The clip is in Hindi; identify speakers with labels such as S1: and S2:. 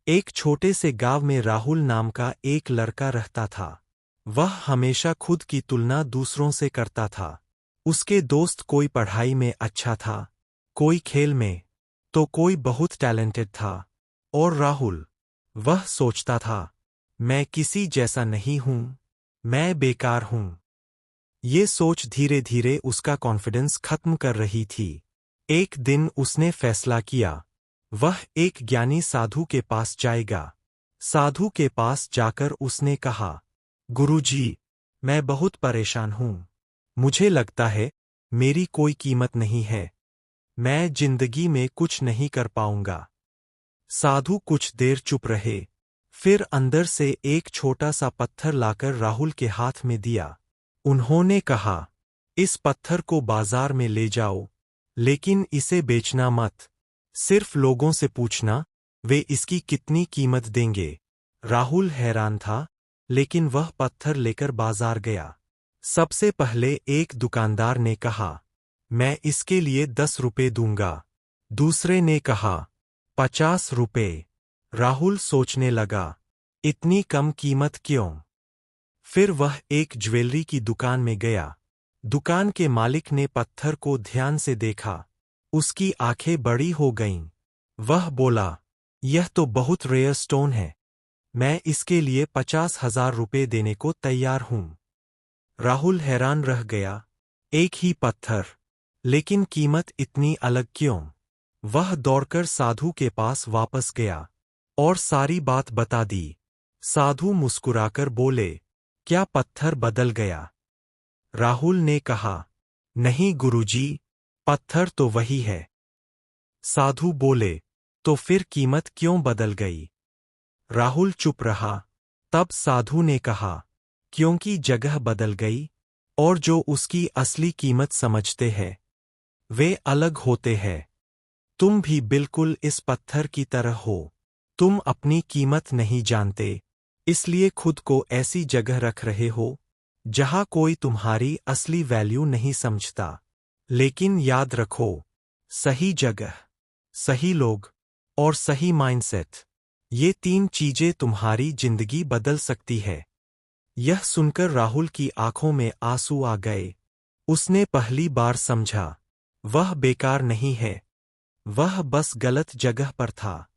S1: एक छोटे से गांव में राहुल नाम का एक लड़का रहता था। वह हमेशा खुद की तुलना दूसरों से करता था। उसके दोस्त कोई पढ़ाई में अच्छा था, कोई खेल में, तो कोई बहुत टैलेंटेड था। और राहुल, वह सोचता था, मैं किसी जैसा नहीं हूं, मैं बेकार हूं। ये सोच धीरे धीरे उसका कॉन्फिडेंस खत्म कर रही थी। एक दिन उसने फैसला किया, वह एक ज्ञानी साधु के पास जाएगा। साधु के पास जाकर उसने कहा, गुरुजी, मैं बहुत परेशान हूं। मुझे लगता है मेरी कोई कीमत नहीं है। मैं जिंदगी में कुछ नहीं कर पाऊंगा। साधु कुछ देर चुप रहे, फिर अंदर से एक छोटा सा पत्थर लाकर राहुल के हाथ में दिया। उन्होंने कहा, इस पत्थर को बाजार में ले जाओ, लेकिन इसे बेचना मत। सिर्फ लोगों से पूछना, वे इसकी कितनी कीमत देंगे। राहुल हैरान था, लेकिन वह पत्थर लेकर बाजार गया। सबसे पहले एक दुकानदार ने कहा, मैं इसके लिए 10 रुपए दूंगा। दूसरे ने कहा, 50 रुपए। राहुल सोचने लगा, इतनी कम कीमत क्यों? फिर वह एक ज्वेलरी की दुकान में गया। दुकान के मालिक ने पत्थर को ध्यान से देखा। उसकी आंखें बड़ी हो गईं। वह बोला, यह तो बहुत रेयर स्टोन है। मैं इसके लिए 50,000 रुपए देने को तैयार हूं। राहुल हैरान रह गया, एक ही पत्थर, लेकिन कीमत इतनी अलग क्यों? वह दौड़कर साधु के पास वापस गया और सारी बात बता दी। साधु मुस्कुराकर बोले, क्या पत्थर बदल गया? राहुल ने कहा, नहीं गुरुजी, पत्थर तो वही है। साधु बोले, तो फिर कीमत क्यों बदल गई? राहुल चुप रहा। तब साधु ने कहा, क्योंकि जगह बदल गई, और जो उसकी असली कीमत समझते हैं, वे अलग होते हैं। तुम भी बिल्कुल इस पत्थर की तरह हो। तुम अपनी कीमत नहीं जानते, इसलिए खुद को ऐसी जगह रख रहे हो जहां कोई तुम्हारी असली वैल्यू नहीं समझता। लेकिन याद रखो, सही जगह, सही लोग और सही माइंडसेट, ये 3 चीजें तुम्हारी जिंदगी बदल सकती है। यह सुनकर राहुल की आंखों में आंसू आ गए। उसने पहली बार समझा, वह बेकार नहीं है, वह बस गलत जगह पर था।